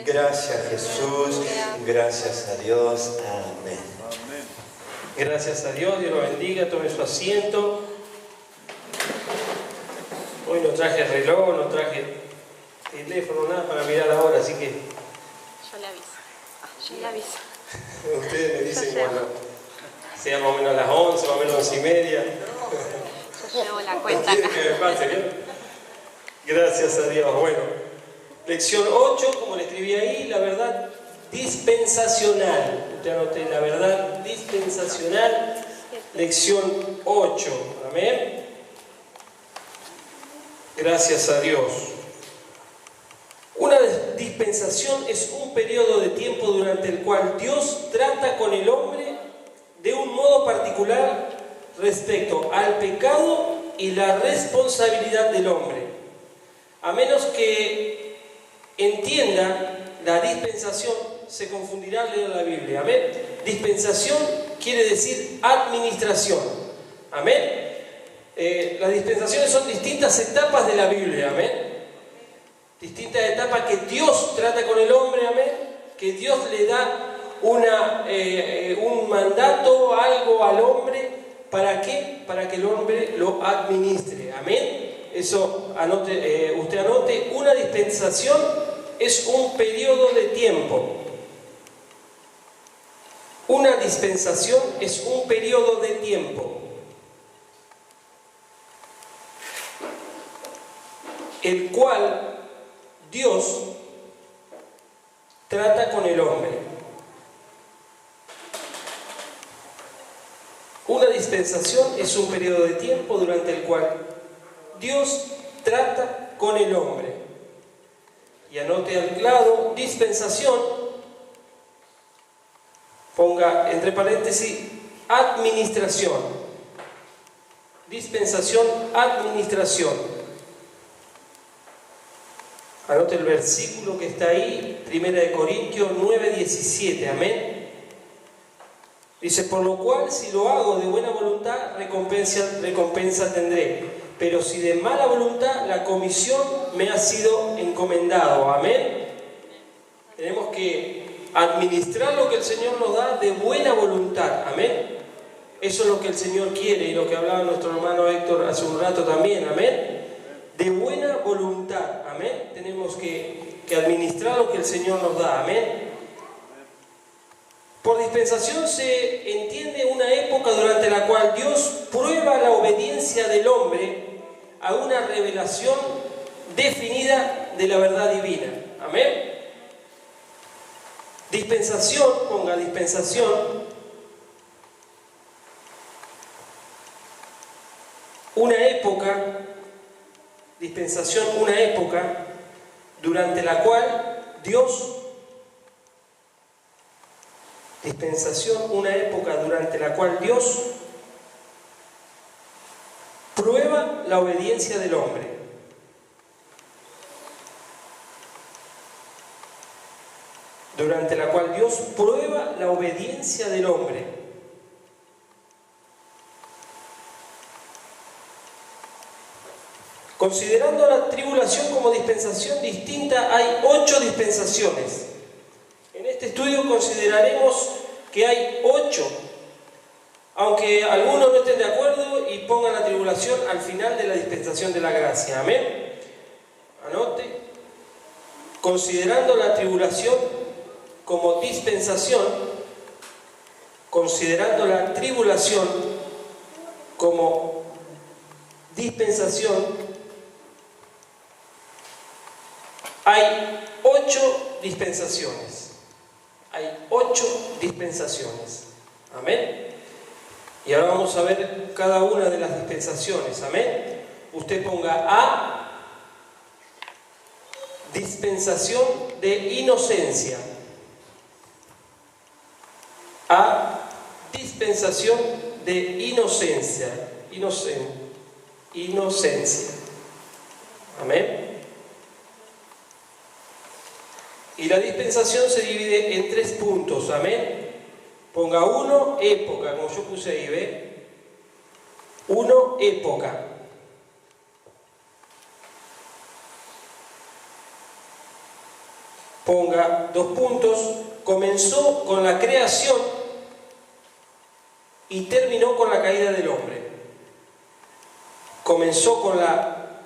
Gracias Jesús, gracias a Dios, amén. Gracias a Dios, Dios lo bendiga, tome su asiento. Hoy no traje reloj, no traje teléfono, nada para mirar la hora, así que... Yo le aviso, yo le aviso. Ustedes me dicen cuando sea más o menos a las 11, más o menos 11:30. Yo llevo la cuenta ¿No quieren acá. que me pase, bien? Gracias a Dios. Bueno, lección 8, como le escribí ahí, la verdad dispensacional. Usted anote la verdad dispensacional, lección 8. Amén. Gracias a Dios. Una dispensación es un periodo de tiempo durante el cual Dios trata con el hombre de un modo particular respecto al pecado y la responsabilidad del hombre. A menos que entienda la dispensación, se confundirá al leer la Biblia. Amén. Dispensación quiere decir administración. Amén. Las dispensaciones son distintas etapas de la Biblia. Amén. Distintas etapas que Dios trata con el hombre. Amén. Que Dios le da un mandato, algo al hombre. ¿Para qué? Para que el hombre lo administre. Amén. Eso usted anote, una dispensación es un periodo de tiempo. Una dispensación es un periodo de tiempo, el cual Dios trata con el hombre. Una dispensación es un periodo de tiempo durante el cual Dios trata con el hombre. Y anote al lado, dispensación, ponga entre paréntesis, administración. Dispensación, administración. Anote el versículo que está ahí, 1 Corintios 9:17, amén. Dice, por lo cual, si lo hago de buena voluntad, recompensa tendré. Pero si de mala voluntad, la comisión me ha sido encomendado. Amén. Tenemos que administrar lo que el Señor nos da de buena voluntad. Amén. Eso es lo que el Señor quiere y lo que hablaba nuestro hermano Héctor hace un rato también. Amén. De buena voluntad. Amén. Tenemos que administrar lo que el Señor nos da. Amén. Por dispensación se entiende una época durante la cual Dios prueba la obediencia del hombre a una revelación definida de la verdad divina. Amén. Dispensación, ponga dispensación, una época, dispensación, una época durante la cual Dios, dispensación, una época durante la cual Dios prueba la obediencia del hombre. Durante la cual Dios prueba la obediencia del hombre. Considerando la tribulación como dispensación distinta, hay 8 dispensaciones. En este estudio consideraremos que hay 8, aunque algunos no estén de acuerdo y pongan la tribulación al final de la dispensación de la gracia. Amén. Anote, considerando la tribulación como dispensación, considerando la tribulación como dispensación, hay 8 dispensaciones. Hay 8 dispensaciones. Amén. Y ahora vamos a ver cada una de las dispensaciones. Amén. Usted ponga A, dispensación de inocencia. A, dispensación de inocencia. Inocencia. Amén. Y la dispensación se divide en 3 puntos. Amén. Ponga 1, época, como yo puse ahí, ¿ve? 1, época. Ponga 2 puntos. Comenzó con la creación y terminó con la caída del hombre. Comenzó con la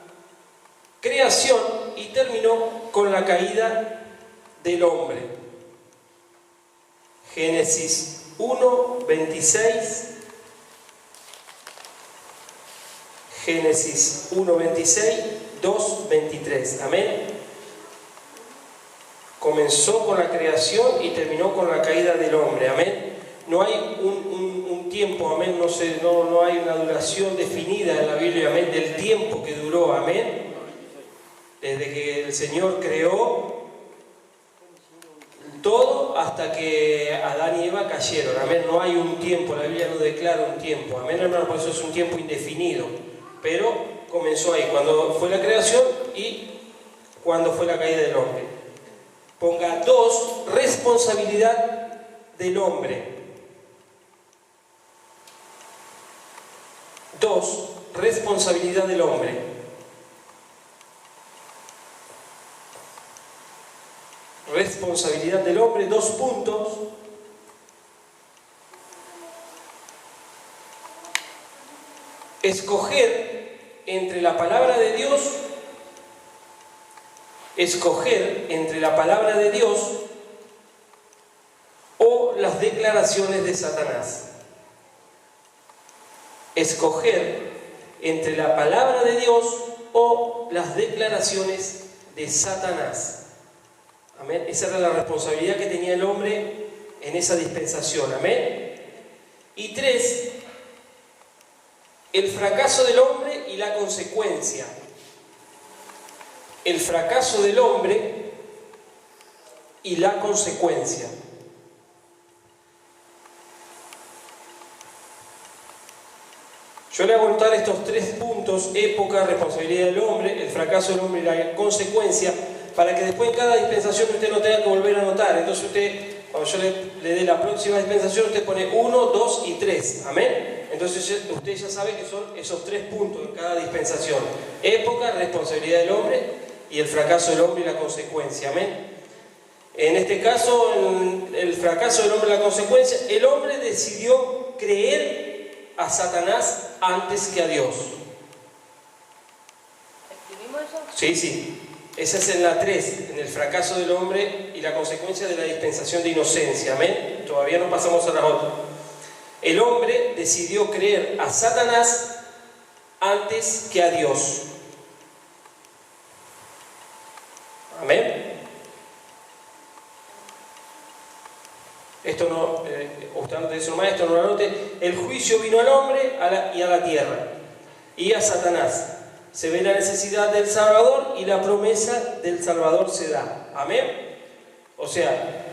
creación y terminó con la caída del hombre. Génesis 1, 26. Génesis 1, 26, 2, 23. Amén. Comenzó con la creación y terminó con la caída del hombre. Amén. No hay un tiempo, amén, no hay una duración definida en la Biblia, amén, del tiempo que duró, amén. Desde que el Señor creó todo hasta que Adán y Eva cayeron, amén. No hay un tiempo, la Biblia no declara un tiempo, amén, hermano, por eso es un tiempo indefinido. Pero comenzó ahí, cuando fue la creación y cuando fue la caída del hombre. Ponga 2, responsabilidad del hombre. 2, responsabilidad del hombre. Responsabilidad del hombre, 2 puntos. Escoger entre la palabra de Dios, o las declaraciones de Satanás. Escoger entre la palabra de Dios o las declaraciones de Satanás. Amén. Esa era la responsabilidad que tenía el hombre en esa dispensación. Amén. Y 3, el fracaso del hombre y la consecuencia. El fracaso del hombre y la consecuencia. Yo le voy a contar estos 3 puntos: época, responsabilidad del hombre, el fracaso del hombre y la consecuencia, para que después en cada dispensación usted no tenga que volver a anotar. Entonces usted, cuando yo le dé la próxima dispensación, usted pone 1, 2 y 3. Amén. Entonces usted ya sabe que son esos 3 puntos en cada dispensación: época, responsabilidad del hombre y el fracaso del hombre y la consecuencia. Amén. En este caso, el fracaso del hombre y la consecuencia, el hombre decidió creer a Satanás antes que a Dios. ¿Escribimos eso? Sí. Esa es en la 3, en el fracaso del hombre y la consecuencia de la dispensación de inocencia. Amén. Todavía no pasamos a la otra. El hombre decidió creer a Satanás antes que a Dios. Amén. Esto no, usted anote eso nomás, esto no lo anote. El juicio vino al hombre y a la tierra y a Satanás. Se ve la necesidad del Salvador y la promesa del Salvador se da. Amén. O sea,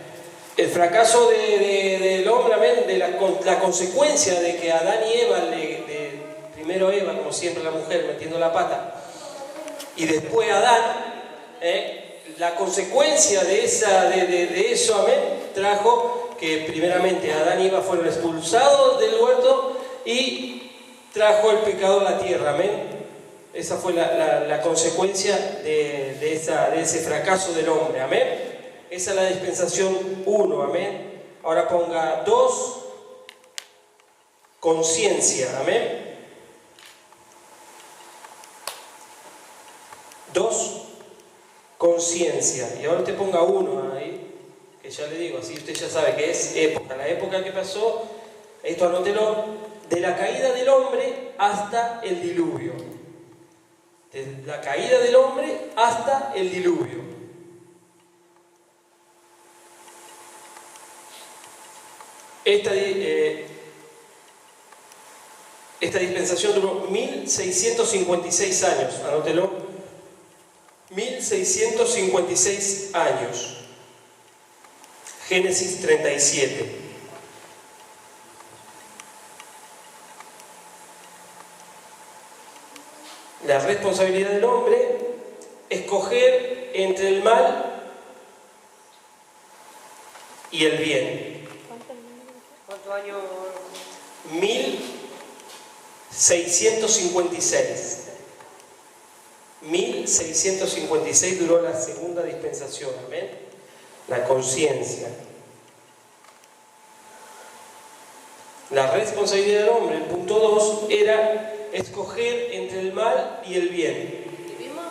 el fracaso del hombre, amén, de la consecuencia de que Adán y Eva, primero Eva, como siempre la mujer metiendo la pata, y después Adán, la consecuencia de eso, amén, trajo que primeramente Adán y Eva fueron expulsados del huerto y trajo el pecado a la tierra. Amén. Esa fue la consecuencia de ese fracaso del hombre. Amén. Esa es la dispensación 1. Amén. Ahora ponga 2, conciencia. Amén. 2, conciencia. Y ahora usted ponga 1 ahí, que ya le digo, así usted ya sabe que es época. La época que pasó, esto anótelo, de la caída del hombre hasta el diluvio. De la caída del hombre hasta el diluvio. Esta dispensación duró 1656 años, anótelo, 1656 años. Génesis 37. La responsabilidad del hombre, escoger entre el mal y el bien. ¿Cuántos años? 1656. 1656 duró la segunda dispensación. Amén. la conciencia. La responsabilidad del hombre, el punto 2, era escoger entre el mal y el bien. ¿Vivimos?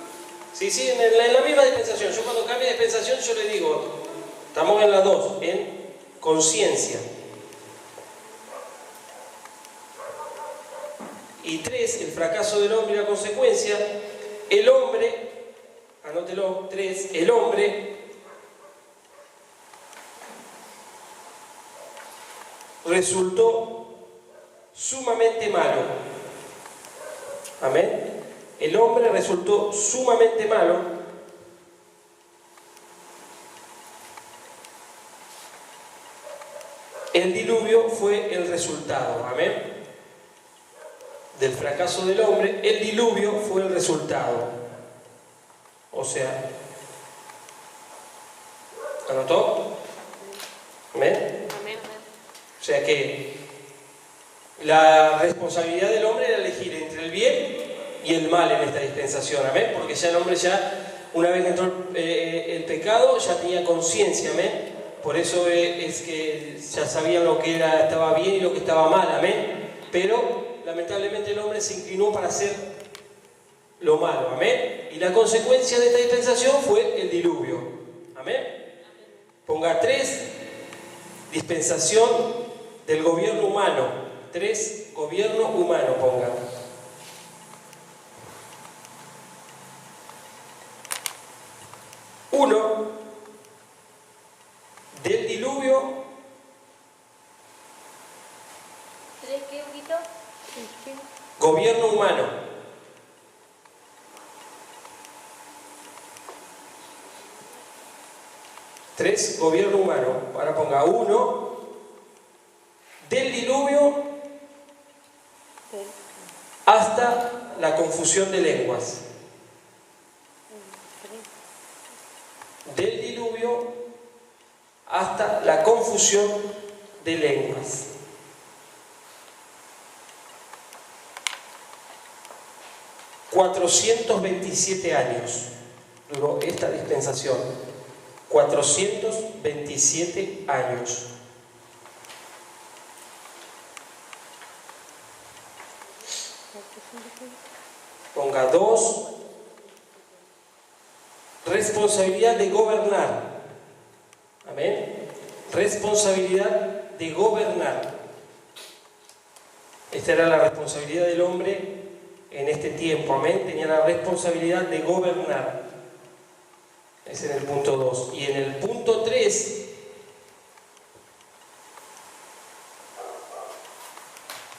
Sí, en la misma dispensación. Yo cuando cambio de dispensación yo le digo, estamos en la 2, en conciencia. Y 3, el fracaso del hombre y la consecuencia. El hombre, anótelo, 3, el hombre resultó sumamente malo. Amén. El hombre resultó sumamente malo. El diluvio fue el resultado. Amén. Del fracaso del hombre, el diluvio fue el resultado. O sea, ¿anotó? Amén. Amén. O sea que la responsabilidad del hombre era elegir entre el bien y el mal en esta dispensación, amén, porque ya el hombre una vez que entró el pecado, ya tenía conciencia, amén, por eso es que ya sabían lo que estaba bien y lo que estaba mal, amén, pero lamentablemente el hombre se inclinó para hacer lo malo, amén, y la consecuencia de esta dispensación fue el diluvio, amén. Ponga 3, dispensación del gobierno humano. 3, gobierno humano, ponga. Uno, del diluvio. ¿Tres qué, Huguito? Gobierno humano. 3, gobierno humano. Ahora ponga 1, del diluvio hasta la confusión de lenguas. Del diluvio hasta la confusión de lenguas. ...427 años duró esta dispensación. 427 años. Ponga 2, responsabilidad de gobernar. Amén. Responsabilidad de gobernar. Esta era la responsabilidad del hombre en este tiempo. Amén. Tenía la responsabilidad de gobernar. Ese es el punto 2. Y en el punto 3,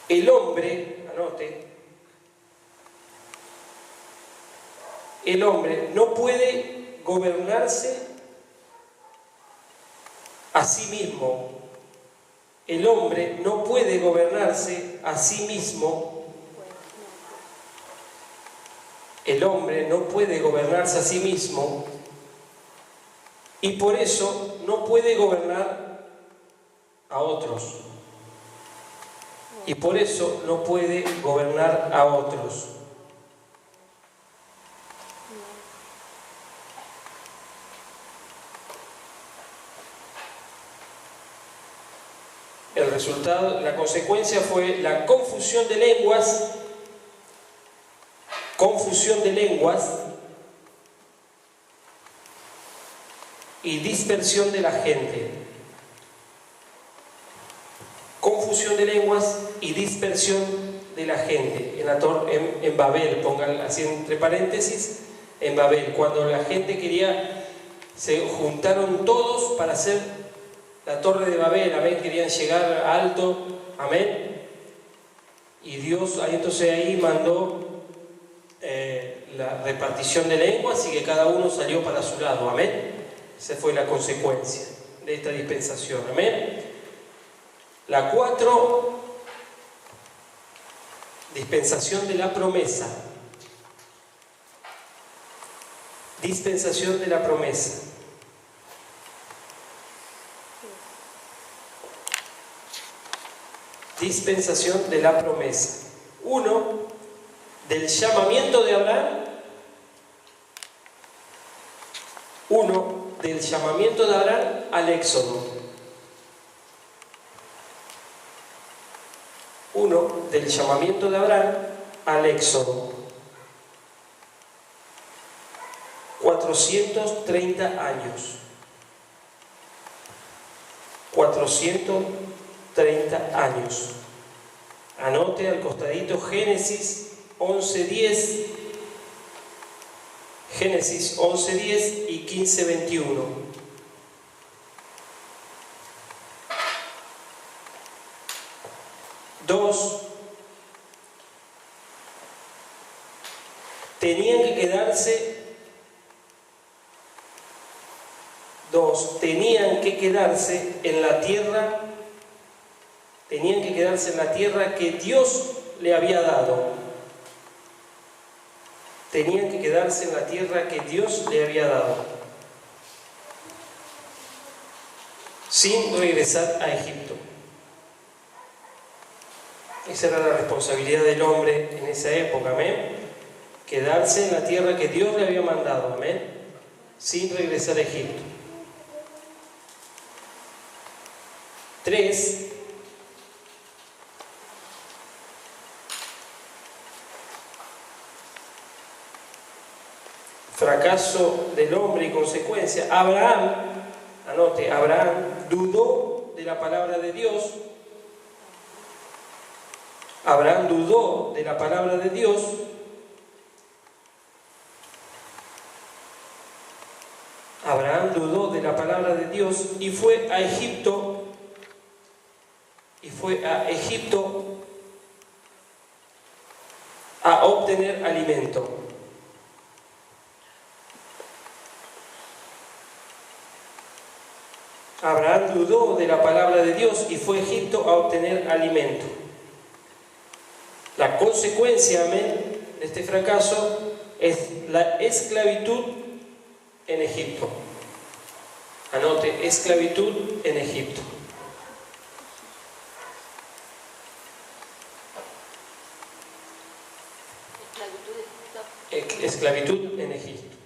el hombre, anote, el hombre no puede gobernarse a sí mismo. El hombre no puede gobernarse a sí mismo. El hombre no puede gobernarse a sí mismo y por eso no puede gobernar a otros. Y por eso no puede gobernar a otros. El resultado, la consecuencia fue la confusión de lenguas, y dispersión de la gente. Confusión de lenguas y dispersión de la gente. En Babel, pongan así entre paréntesis, en Babel, cuando la gente se juntaron todos para hacer la torre de Babel, amén, querían llegar alto, amén, y Dios ahí mandó la repartición de lenguas y que cada uno salió para su lado, amén. Esa fue la consecuencia de esta dispensación, amén. La 4, dispensación de la promesa. Dispensación de la promesa. Dispensación de la promesa. 1, del llamamiento de Abraham. 1, del llamamiento de Abraham al éxodo. 1. Del llamamiento de Abraham al éxodo. 430 años. 430 años. Anote al costadito Génesis 11:10. Génesis 11:10 y 15:21. Dos, tenían que quedarse en la tierra, que Dios le había dado. Tenían que quedarse en la tierra que Dios le había dado, sin regresar a Egipto. Esa era la responsabilidad del hombre en esa época, amén. Quedarse en la tierra que Dios le había mandado, amén, sin regresar a Egipto. 3. Fracaso del hombre y consecuencia. Abraham, anote, Abraham dudó de la palabra de Dios. Abraham dudó de la palabra de Dios. Abraham dudó de la palabra de Dios y fue a Egipto. A obtener alimento. Abraham dudó de la palabra de Dios y fue a Egipto a obtener alimento. La consecuencia, amén, de este fracaso es la esclavitud en Egipto. Anote, esclavitud en Egipto. Esclavitud en Egipto.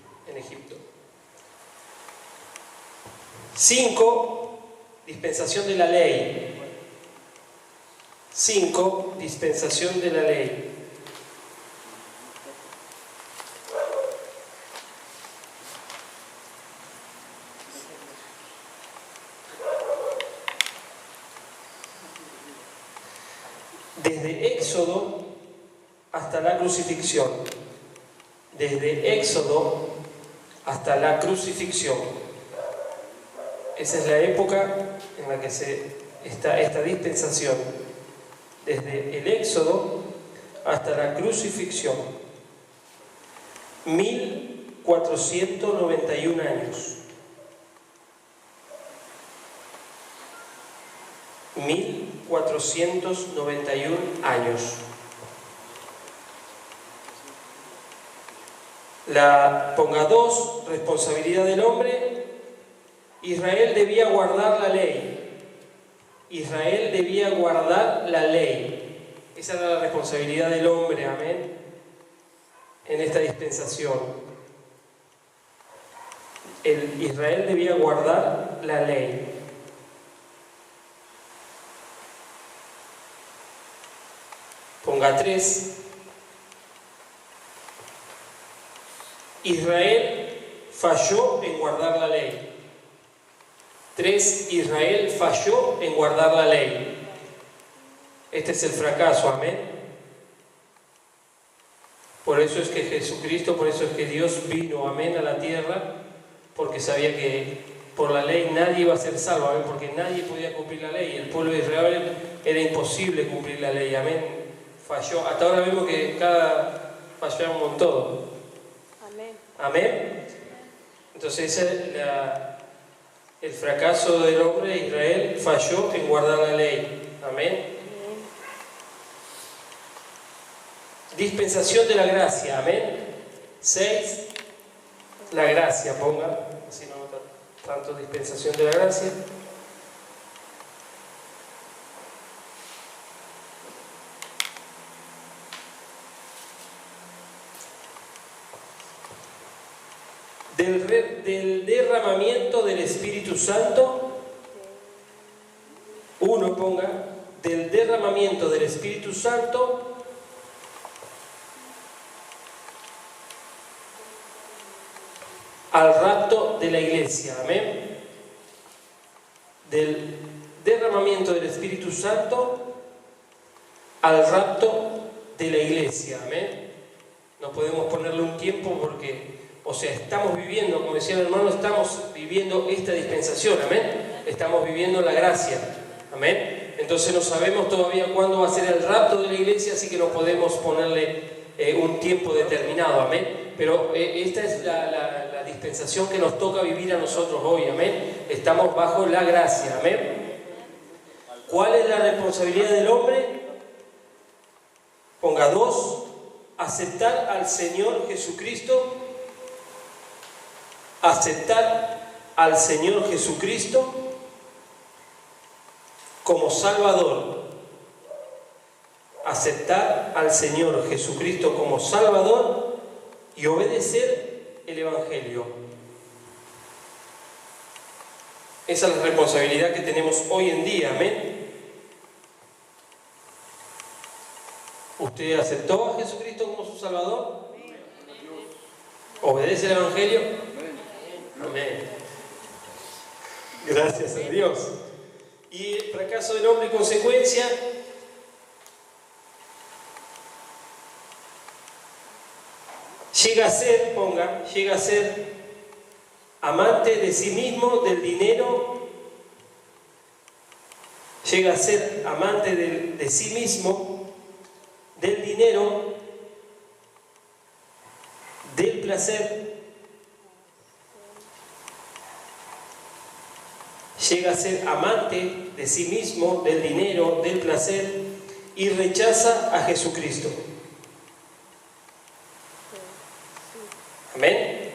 5. Dispensación de la ley. 5. Dispensación de la ley. Desde Éxodo hasta la crucifixión. Desde Éxodo hasta la crucifixión. Esa es la época en la que está esta dispensación. Desde el Éxodo hasta la crucifixión. 1491 años. 1491 años. Ponga 2, responsabilidad del hombre. Israel debía guardar la ley. Israel debía guardar la ley. Esa era la responsabilidad del hombre, amén, en esta dispensación. Israel debía guardar la ley. Ponga 3. Israel falló en guardar la ley. 3. Israel falló en guardar la ley. Este es el fracaso, amén. Por eso es que Jesucristo, por eso es que Dios vino, amén, a la tierra, porque sabía que por la ley nadie iba a ser salvo, amén, porque nadie podía cumplir la ley. El pueblo de Israel era imposible cumplir la ley, amén. Falló. Hasta ahora vemos que fallamos en todo. Amén. Entonces ese es el fracaso del hombre de Israel. Falló en guardar la ley. Amén. Dispensación de la gracia. Amén. 6. La gracia, ponga. Así no nota tanto dispensación de la gracia. Del derramamiento del Espíritu Santo. Uno, ponga, del derramamiento del Espíritu Santo al rapto de la iglesia. Amén. Del derramamiento del Espíritu Santo al rapto de la iglesia. Amén. No podemos ponerle un tiempo porque, o sea, estamos viviendo, como decía el hermano, estamos viviendo esta dispensación. Amén. Estamos viviendo la gracia. Amén. Entonces no sabemos todavía cuándo va a ser el rapto de la iglesia, así que no podemos ponerle un tiempo determinado. Amén. Pero esta es la dispensación que nos toca vivir a nosotros hoy. Amén. Estamos bajo la gracia. Amén. ¿Cuál es la responsabilidad del hombre? Ponga 2. Aceptar al Señor Jesucristo. Aceptar al Señor Jesucristo como Salvador. Aceptar al Señor Jesucristo como Salvador y obedecer el Evangelio. Esa es la responsabilidad que tenemos hoy en día. Amén. ¿Usted aceptó a Jesucristo como su Salvador? ¿Obedece el Evangelio? Amén. Gracias a Dios. Y el fracaso del hombre, consecuencia, llega a ser, ponga, llega a ser amante de sí mismo, del dinero, llega a ser amante de sí mismo, del dinero, del placer, llega a ser amante de sí mismo, del dinero, del placer, y rechaza a Jesucristo. Amén.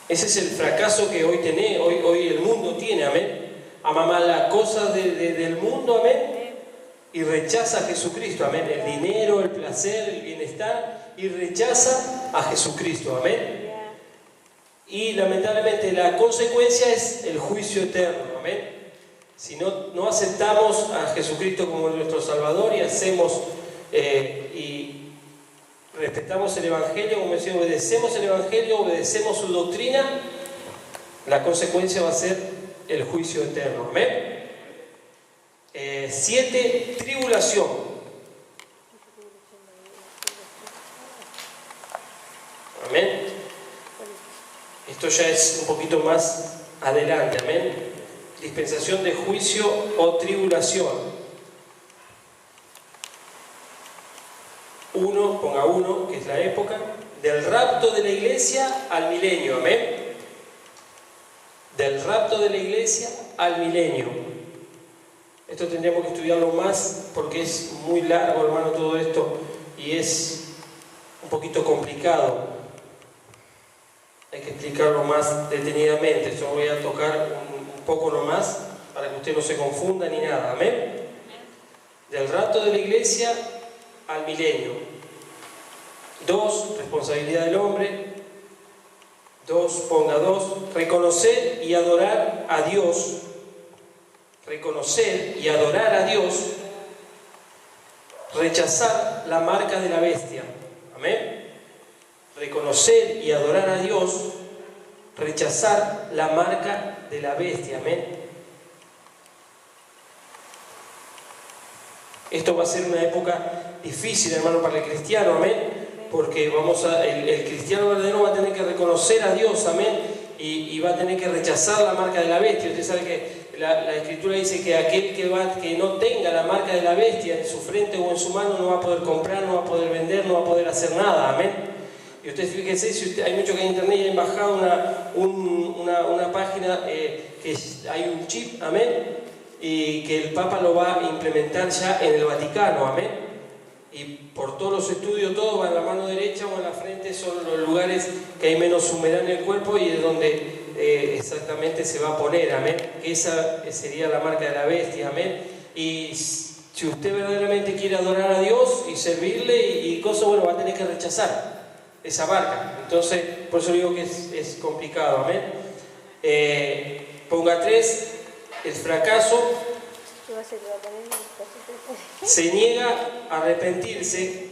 Ese es el fracaso que hoy el mundo tiene. Amén. Ama más las cosas del mundo. Amén. Y rechaza a Jesucristo. Amén. El dinero, el placer, el bienestar, y rechaza a Jesucristo. Amén. Y lamentablemente la consecuencia es el juicio eterno. Amén. Si no aceptamos a Jesucristo como nuestro Salvador y hacemos y respetamos el Evangelio, como decía, obedecemos el Evangelio, obedecemos su doctrina, la consecuencia va a ser el juicio eterno. Amén. 7. Tribulación. Amén. Esto ya es un poquito más adelante. Amén. Dispensación de juicio o tribulación. 1, ponga 1, que es la época del rapto de la iglesia al milenio. Amén. Del rapto de la iglesia al milenio. Esto tendríamos que estudiarlo más porque es muy largo, hermano, todo esto, y es un poquito complicado. Hay que explicarlo más detenidamente. Yo voy a tocar un poco nomás para que usted no se confunda ni nada. Amén. Del rapto de la iglesia al milenio. 2, responsabilidad del hombre. 2, ponga 2, reconocer y adorar a Dios. Reconocer y adorar a Dios. Rechazar la marca de la bestia. Amén. Reconocer y adorar a Dios. Rechazar la marca de la bestia. Amén. Esto va a ser una época difícil, hermano, para el cristiano. Amén. Porque el cristiano verdadero va a tener que reconocer a Dios. Amén. Y va a tener que rechazar la marca de la bestia. Usted sabe que la Escritura dice que aquel que no tenga la marca de la bestia en su frente o en su mano no va a poder comprar, no va a poder vender, no va a poder hacer nada. Amén. Y usted fíjese, hay mucho que en internet y han bajado una página que hay un chip. Amén. Y que el Papa lo va a implementar ya en el Vaticano. Amén. Y por todos los estudios, todo va en la mano derecha o en la frente, son los lugares que hay menos humedad en el cuerpo y es donde exactamente se va a poner. Amén. Que esa sería la marca de la bestia. Amén. Y si usted verdaderamente quiere adorar a Dios y servirle y cosas, bueno, va a tener que rechazar esa marca. Entonces por eso digo que es complicado, amén. Ponga 3, el fracaso se niega a arrepentirse,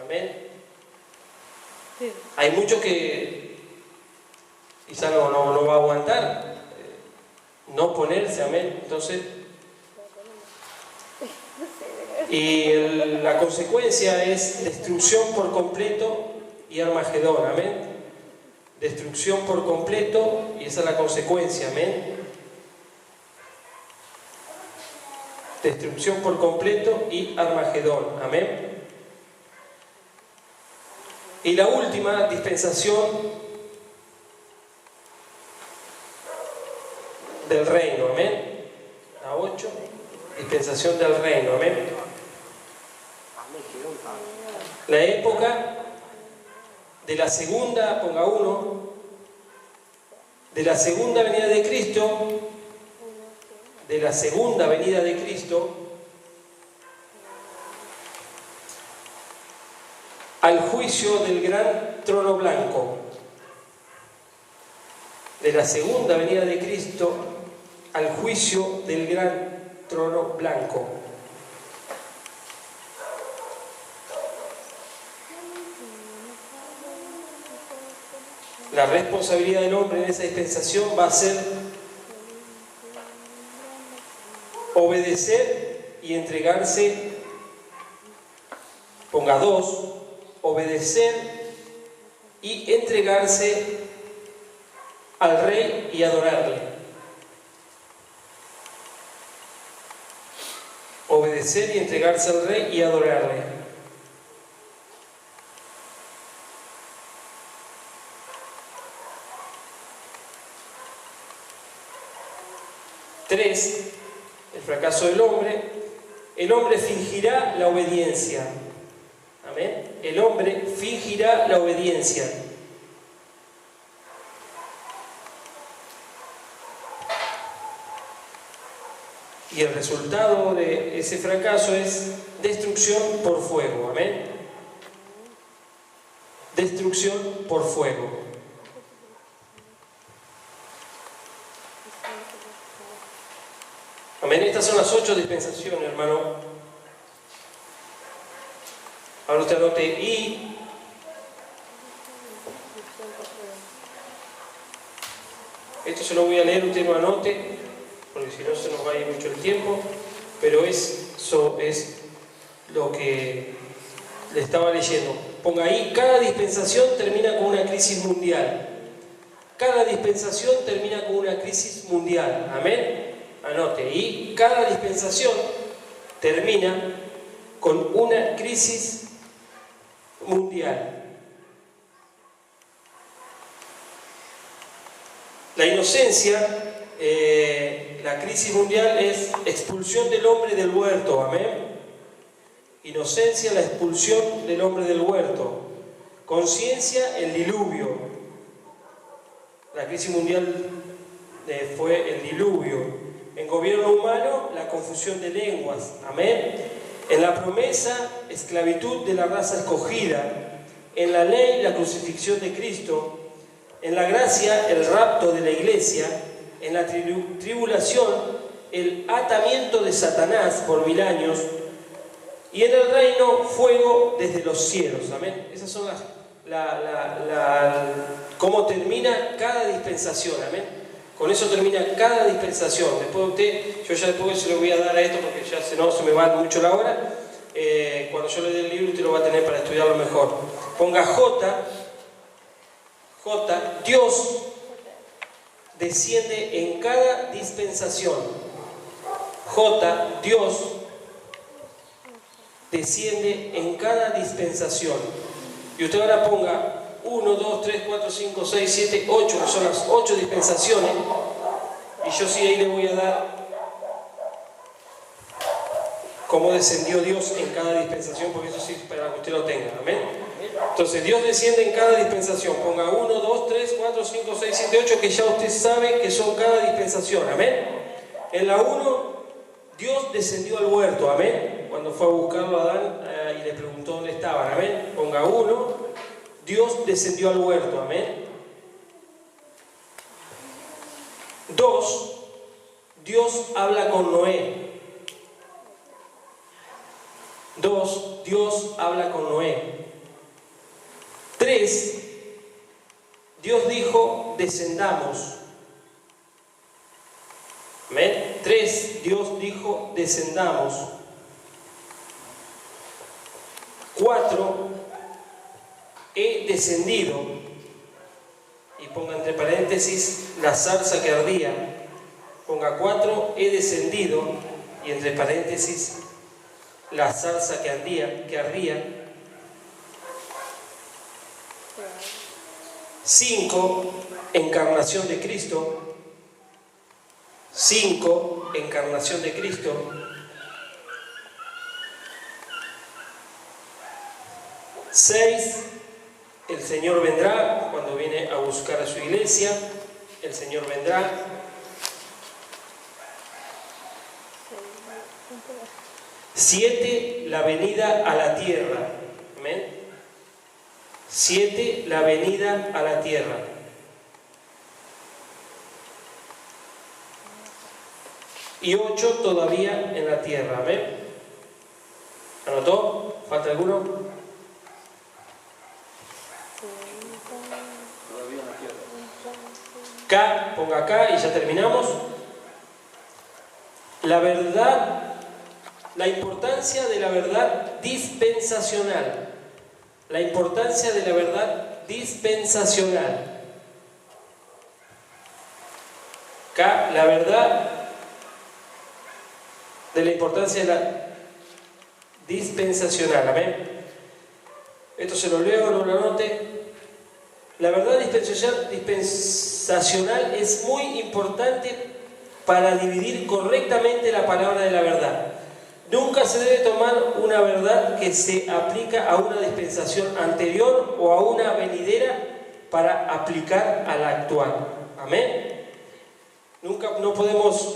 amén. Hay muchos que quizá no va a aguantar no ponerse, amén. Entonces, y la consecuencia es destrucción por completo y Armagedón, amén. Destrucción por completo, y esa es la consecuencia, amén. Destrucción por completo y Armagedón, amén. Y la última dispensación del reino, amén. La 8, dispensación del reino, amén. La época de la segunda, ponga 1, de la segunda venida de Cristo, de la segunda venida de Cristo, al juicio del gran trono blanco. De la segunda venida de Cristo al juicio del gran trono blanco. La responsabilidad del hombre en esa dispensación va a ser obedecer y entregarse. Ponga 2, obedecer y entregarse al rey y adorarle. Obedecer y entregarse al rey y adorarle. Tres, el fracaso del hombre. El hombre fingirá la obediencia. Amén. El hombre fingirá la obediencia. Y el resultado de ese fracaso es destrucción por fuego. Amén. Destrucción por fuego. Amén. Estas son las 8 dispensaciones, hermano. Ahora usted anote y esto se lo voy a leer, usted no anote, porque si no se nos va a ir mucho el tiempo, pero eso es lo que le estaba leyendo. Ponga ahí, cada dispensación termina con una crisis mundial. Cada dispensación termina con una crisis mundial. Amén. Anote, y cada dispensación termina con una crisis mundial. La inocencia, la crisis mundial es expulsión del hombre del huerto, amén. Inocencia, la expulsión del hombre del huerto. Conciencia, el diluvio. La crisis mundial fue el diluvio. En gobierno humano, la confusión de lenguas, amén. En la promesa, esclavitud de la raza escogida. En la ley, la crucifixión de Cristo. En la gracia, el rapto de la iglesia. En la tribulación, el atamiento de Satanás por 1000 años. Y en el reino, fuego desde los cielos, amén. Esas son cómo termina cada dispensación, amén. Con eso termina cada dispensación. Después usted, yo ya después se lo voy a dar a esto porque ya se me va mucho la hora. Cuando yo le dé el libro usted lo va a tener para estudiarlo mejor. Ponga J, Dios desciende en cada dispensación. J, Dios desciende en cada dispensación. Y usted ahora ponga 1, 2, 3, 4, 5, 6, 7, 8, que son las 8 dispensaciones. Y yo sí ahí le voy a dar cómo descendió Dios en cada dispensación, porque eso sí, para que usted lo tenga. Amén. Entonces, Dios desciende en cada dispensación. Ponga 1, 2, 3, 4, 5, 6, 7, 8, que ya usted sabe que son cada dispensación. Amén. En la 1, Dios descendió al huerto. Amén. Cuando fue a buscarlo a Adán y le preguntó dónde estaban. Amén. Ponga 1. Dios descendió al huerto, amén. 2, Dios habla con Noé. 2, Dios habla con Noé. 3, Dios dijo, descendamos. ¿Amén? 3, Dios dijo, descendamos. 4, he descendido. Y ponga entre paréntesis la zarza que ardía. Ponga 4, he descendido. Y entre paréntesis la zarza que ardía. 5, encarnación de Cristo. 5, encarnación de Cristo. 6, el Señor vendrá cuando viene a buscar a su iglesia. El Señor vendrá. 7, la venida a la tierra. Amén. 7, la venida a la tierra. 8, todavía en la tierra. Amén. ¿Anotó? ¿Falta alguno? Todavía en la tierra. K, ponga acá y ya terminamos. La verdad, la importancia de la verdad dispensacional. La importancia de la verdad dispensacional. K, la verdad de la importancia de la dispensacional. Amén. Esto se lo leo, no lo anote. La verdad dispensacional es muy importante para dividir correctamente la palabra de la verdad. Nunca se debe tomar una verdad que se aplica a una dispensación anterior o a una venidera para aplicar a la actual. Amén. No podemos,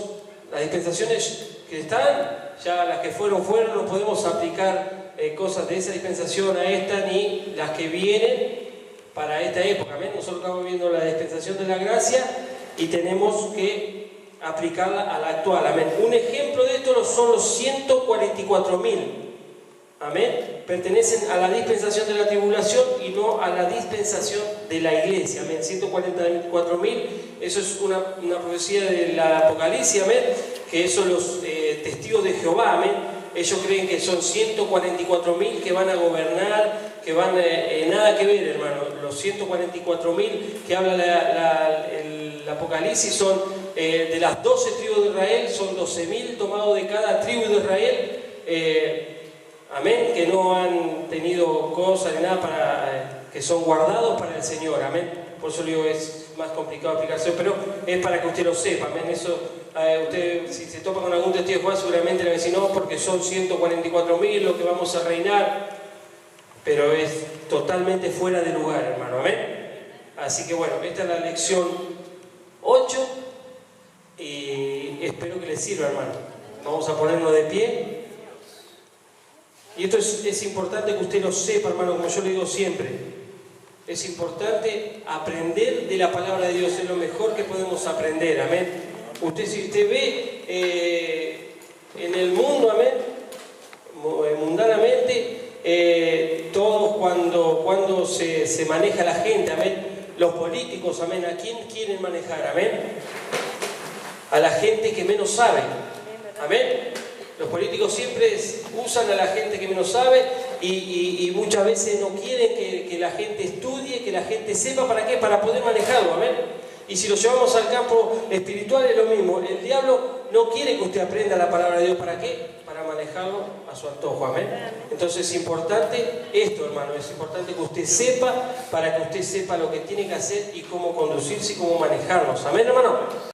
las dispensaciones que están, ya las que fueron, no podemos aplicar cosas de esa dispensación a esta, ni las que vienen para esta época. Amén. Nosotros estamos viendo la dispensación de la gracia y tenemos que aplicarla a la actual. Amén. Un ejemplo de esto son los 144.000. Amén. Pertenecen a la dispensación de la tribulación y no a la dispensación de la iglesia. Amén. 144.000. Eso es una profecía del Apocalipsis. Amén. Que son los testigos de Jehová. Amén. Ellos creen que son 144.000 que van a gobernar, que van nada que ver, hermano. Los 144.000 que habla el Apocalipsis son de las 12 tribus de Israel, son 12.000 tomados de cada tribu de Israel. Amén, que no han tenido cosas ni nada que son guardados para el Señor. Amén. Por eso digo, es más complicado explicarse, pero es para que usted lo sepa. Amén. Eso, usted, si se topa con algún testigo de Jehová, seguramente le va a decir, no, porque son 144.000 los que vamos a reinar. Pero es totalmente fuera de lugar, hermano. Amén. Así que bueno, esta es la lección 8 y espero que les sirva, hermano. Vamos a ponernos de pie. Y esto es importante que usted lo sepa, hermano, como yo le digo siempre. Es importante aprender de la palabra de Dios, es lo mejor que podemos aprender, amén. Si usted ve en el mundo, amén, mundanamente, todos cuando se maneja la gente, amén, los políticos, amén, ¿a quién quieren manejar, amén? A la gente que menos sabe, amén. Los políticos siempre usan a la gente que menos sabe y muchas veces no quieren que la gente estudie, que la gente sepa. ¿Para qué? Para poder manejarlo, amén. Y si lo llevamos al campo espiritual es lo mismo. El diablo no quiere que usted aprenda la palabra de Dios. ¿Para qué? Para manejarlo a su antojo, amén. Entonces es importante esto, hermano. Es importante que usted sepa, para que usted sepa lo que tiene que hacer y cómo conducirse y cómo manejarnos. Amén, hermano.